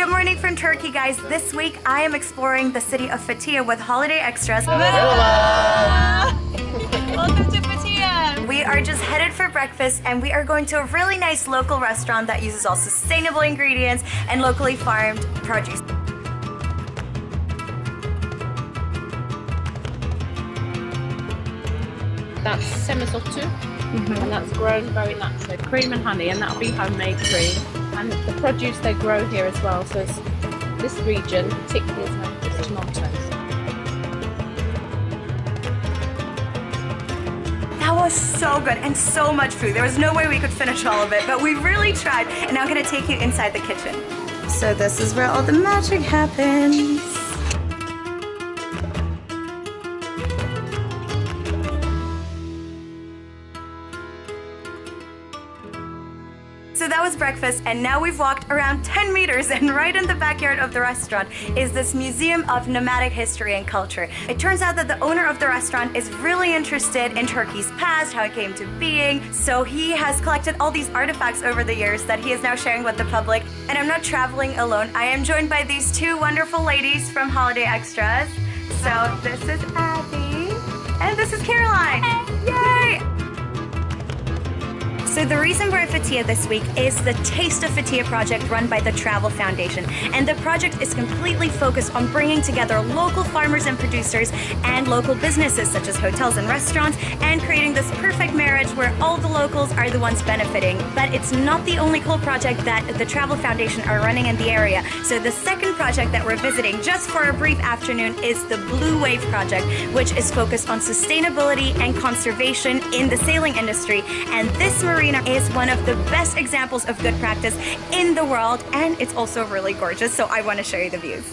Good morning from Turkey, guys. This week I am exploring the city of Fethiye with Holiday Extras. Welcome to Fethiye. We are just headed for breakfast and we are going to a really nice local restaurant that uses all sustainable ingredients and locally farmed produce. That's semisotu, and that's grown very naturally. Cream and honey, and that'll be homemade cream. And the produce they grow here as well, so it's, this region particularly is known for its tomatoes. That was so good and so much food. There was no way we could finish all of it, but we really tried. And now I'm gonna take you inside the kitchen. So this is where all the magic happens. So that was breakfast, and now we've walked around 10 meters, and right in the backyard of the restaurant is this museum of nomadic history and culture. It turns out that the owner of the restaurant is really interested in Turkey's past, how it came to being, so he has collected all these artifacts over the years that he is now sharing with the public. And I'm not traveling alone. I am joined by these two wonderful ladies from Holiday Extras. So this is Abby, and this is Caroline. Yay! So the reason we're at Fethiye this week is the Taste of Fethiye project run by the Travel Foundation. And the project is completely focused on bringing together local farmers and producers and local businesses such as hotels and restaurants and creating this perfect marriage where all the locals are the ones benefiting. But it's not the only cool project that the Travel Foundation are running in the area. So the second project that we're visiting just for a brief afternoon is the Blue Wave project, which is focused on sustainability and conservation in the sailing industry. And this marina is one of the best examples of good practice in the world, and it's also really gorgeous, so I want to show you the views.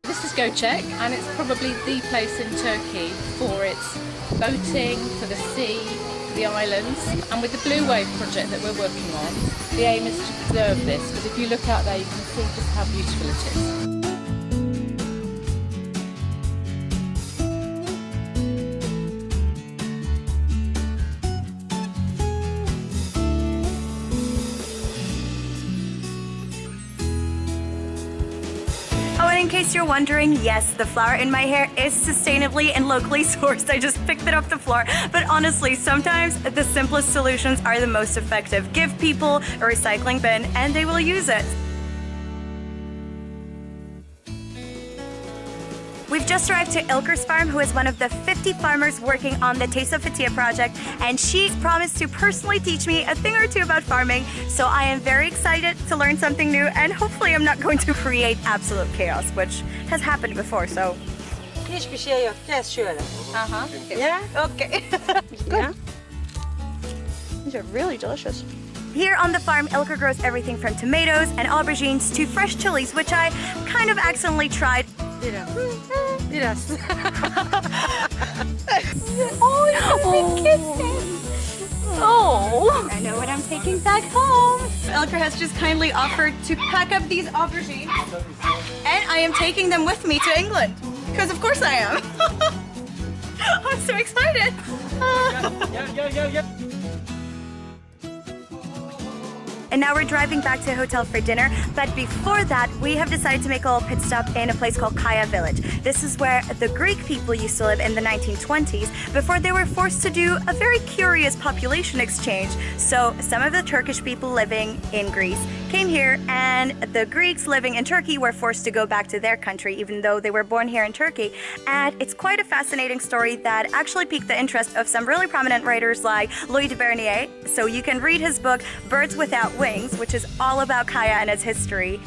This is Göcek, and it's probably the place in Turkey for its boating, for the sea, for the islands. And with the Blue Wave project that we're working on, the aim is to preserve this, because if you look out there you can see just how beautiful it is. Oh, and in case you're wondering, yes, the flour in my hair is sustainably and locally sourced. I just picked it off the floor. But honestly, sometimes the simplest solutions are the most effective. Give people a recycling bin and they will use it. We've just arrived to Ilker's farm, who is one of the 50 farmers working on the Taste of Fethiye project, and she promised to personally teach me a thing or two about farming, so I am very excited to learn something new, and hopefully I'm not going to create absolute chaos, which has happened before, so... Hiçbir şey yok. Gel şöyle. Yeah? Okay. Yeah. These are really delicious. Here on the farm, Ilker grows everything from tomatoes and aubergines to fresh chilies, which I kind of accidentally tried. Biraz. Oh, I know what I'm taking back home. Ilker has just kindly offered to pack up these aubergines, and I am taking them with me to England, because of course I am. I'm so excited. And now we're driving back to a hotel for dinner, but before that, we have decided to make a little pit stop in a place called Kaya Village. This is where the Greek people used to live in the 1920s before they were forced to do a very curious population exchange. So some of the Turkish people living in Greece came here, and the Greeks living in Turkey were forced to go back to their country, even though they were born here in Turkey. And it's quite a fascinating story that actually piqued the interest of some really prominent writers like Louis de Bernier. So you can read his book, Birds Without Wings, which is all about Kaya and its history.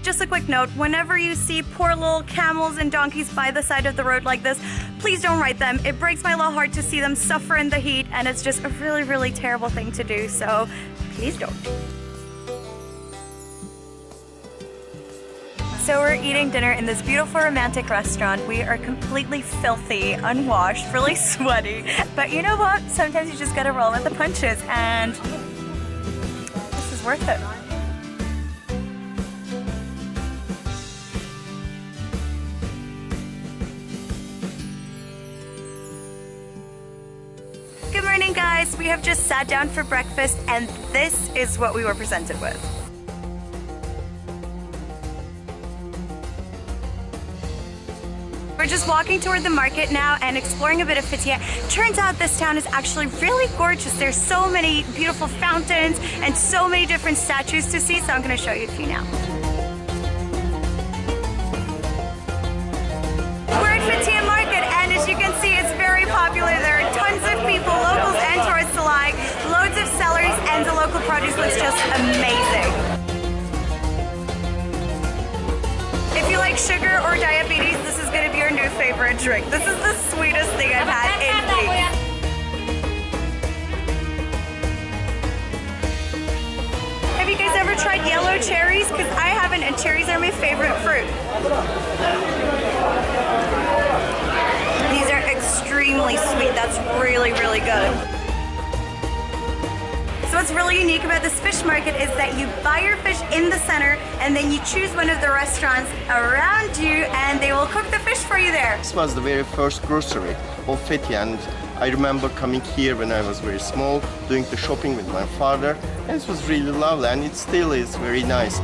Just a quick note, whenever you see poor little camels and donkeys by the side of the road like this, please don't ride them. It breaks my little heart to see them suffer in the heat, and it's just a really, really terrible thing to do, so please don't. So we're eating dinner in this beautiful romantic restaurant. We are completely filthy, unwashed, really sweaty. But you know what? Sometimes you just gotta roll with the punches, and this is worth it. Good morning, guys. Yes, we have just sat down for breakfast and this is what we were presented with. We're just walking toward the market now and exploring a bit of Fethiye. Turns out this town is actually really gorgeous. There's so many beautiful fountains and so many different statues to see, so I'm going to show you a few now. We're at Fethiye Market and as you can see it's very popular. There are tons of people, locals and tourists alike, loads of sellers, and the local produce looks just amazing. If you like sugar or diabetes, this is going to be your new favorite drink. This is the sweetest thing I've had in weeks. Have you guys ever tried yellow cherries? Because I haven't, and cherries are my favorite fruit. These are extremely sweet. That's really, really good. So what's really unique about this fish market is that you buy your fish in the center and then you choose one of the restaurants around you and they will cook the fish for you there. This was the very first grocery of Fethiye, and I remember coming here when I was very small, doing the shopping with my father. And it was really lovely and it still is very nice.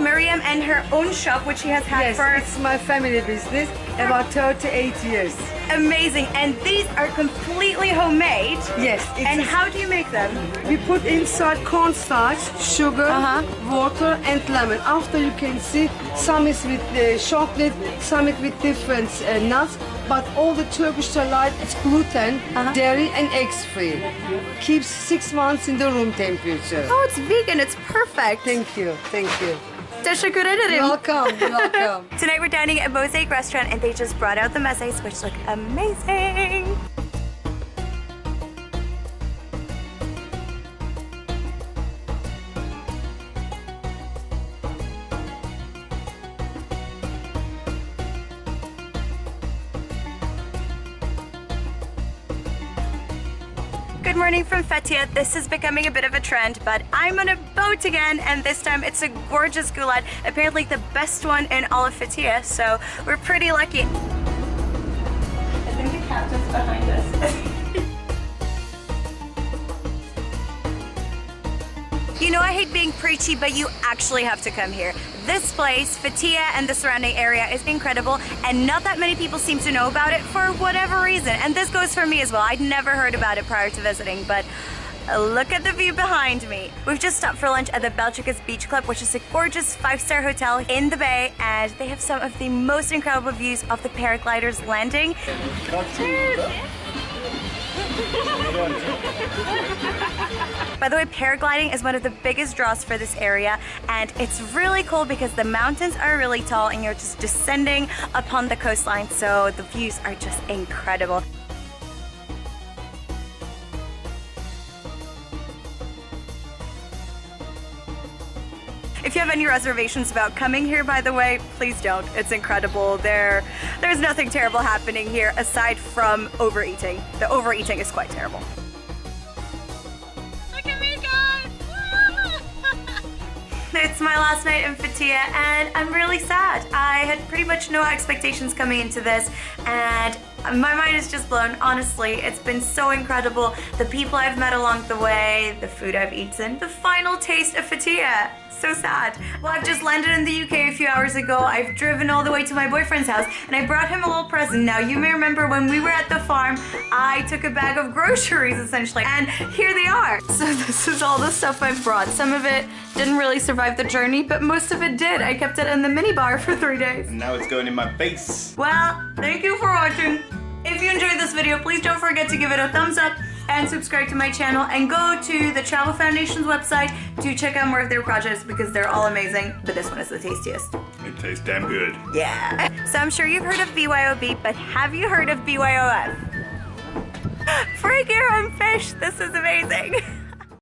Miriam and her own shop, which she has had Yes, for it's my family business, about 38 years. amazing. And these are completely homemade. Yes. And how do you make them? We put inside cornstarch, sugar, water, and lemon. After you can see, some is with chocolate, some is with different nuts. But all the Turkish delight is gluten, dairy, and eggs free. Keeps 6 months in the room temperature. Oh, it's vegan. It's perfect. Thank you. Thank you. Teşekkür ederim. Welcome. Welcome. Tonight we're dining at Mosaic Restaurant and they just brought out the mezes, which look amazing. Good morning from Fethiye. This is becoming a bit of a trend, but I'm on a boat again, and this time it's a gorgeous goulash, apparently the best one in all of Fethiye, so we're pretty lucky. I think the captain's behind us. You know, I hate being preachy, but you actually have to come here. This place, Fethiye and the surrounding area, is incredible, and not that many people seem to know about it for whatever reason. And this goes for me as well. I'd never heard about it prior to visiting, but look at the view behind me. We've just stopped for lunch at the Belgica's Beach Club, which is a gorgeous 5-star hotel in the bay, and they have some of the most incredible views of the paragliders landing. By the way, paragliding is one of the biggest draws for this area, and it's really cool because the mountains are really tall and you're just descending upon the coastline, so the views are just incredible. If you have any reservations about coming here, by the way, please don't. It's incredible. There's nothing terrible happening here aside from overeating. The overeating is quite terrible. Look at me, guys! It's my last night in Fethiye and I'm really sad. I had pretty much no expectations coming into this and my mind is just blown, honestly. It's been so incredible. The people I've met along the way, the food I've eaten, the final taste of Fethiye. So sad. Well, I've just landed in the UK a few hours ago. I've driven all the way to my boyfriend's house and I brought him a little present. Now, you may remember when we were at the farm, I took a bag of groceries essentially, and here they are. So this is all the stuff I've brought. Some of it didn't really survive the journey, but most of it did. I kept it in the minibar for 3 days. And now it's going in my face. Well, thank you for watching. If you enjoyed this video, please don't forget to give it a thumbs up and subscribe to my channel and go to the Travel Foundation's website to check out more of their projects because they're all amazing, but this one is the tastiest. It tastes damn good. Yeah. So I'm sure you've heard of BYOB, but have you heard of BYOF? Freak your own fish, this is amazing.